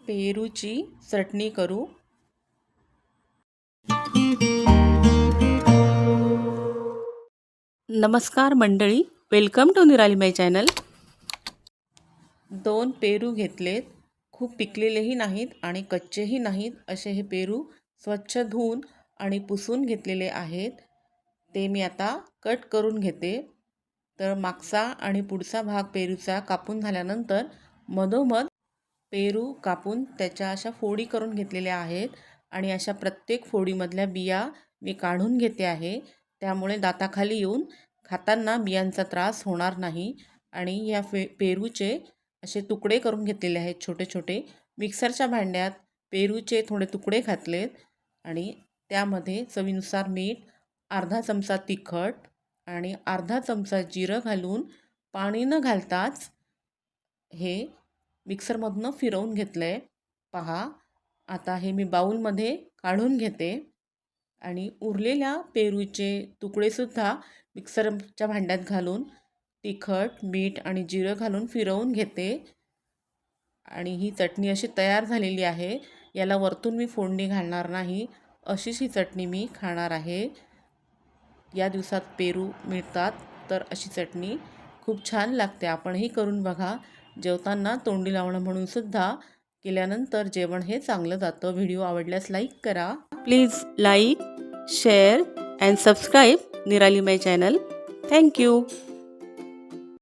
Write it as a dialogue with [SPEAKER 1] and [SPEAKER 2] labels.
[SPEAKER 1] पेरूची चटणी करू। नमस्कार मंडळी, वेलकम टू निराली माय चॅनल। 2 पेरू घेतलेत, खूप पिकलेलेही नाहीत आणि कच्चेही नाहीत असे हे पेरू स्वच्छ धुवून आणि पुसून घेतलेले आहेत। ते मी आता कट करून घेते। तर मागचा आणि पुढचा भाग पेरूचा कापून झाल्यानंतर मधोमध पेरू कापून त्याच्या अशा फोडी करून घेतलेल्या आहेत आणि अशा प्रत्येक फोडीमधल्या बिया मी काढून घेते आहे। त्यामुळे दाताखाली येऊन खाताना बियांचा त्रास होणार नाही। आणि या पेरूचे असे तुकडे करून घेतलेले आहेत छोटे छोटे। मिक्सरच्या भांड्यात पेरूचे थोडे तुकडे घातलेत आणि त्यामध्ये चवीनुसार मीठ, अर्धा चमचा तिखट आणि अर्धा चमचा जिरं घालून पाणी न घालताच हे मिक्सरमधनं फिरवून घेतलं आहे। पहा, आता हे मी बाऊलमध्ये काढून घेते आणि उरलेल्या पेरूचे तुकडेसुद्धा मिक्सरच्या भांड्यात घालून तिखट, मीठ आणि जिरं घालून फिरवून घेते। आणि ही चटणी अशी तयार झालेली आहे। याला वरतून मी फोडणी घालणार नाही, अशीच ही चटणी मी खाणार आहे। या दिवसात पेरू मिळतात तर अशी चटणी खूप छान लागते। आपणही करून बघा। जेवताना तोंडी लावणं म्हणून सुद्धा केल्यानंतर जेवण हे चांगलं जातं। व्हिडिओ आवडल्यास लाईक करा। Please like, share and subscribe निराली माय चॅनल। थँक्यू।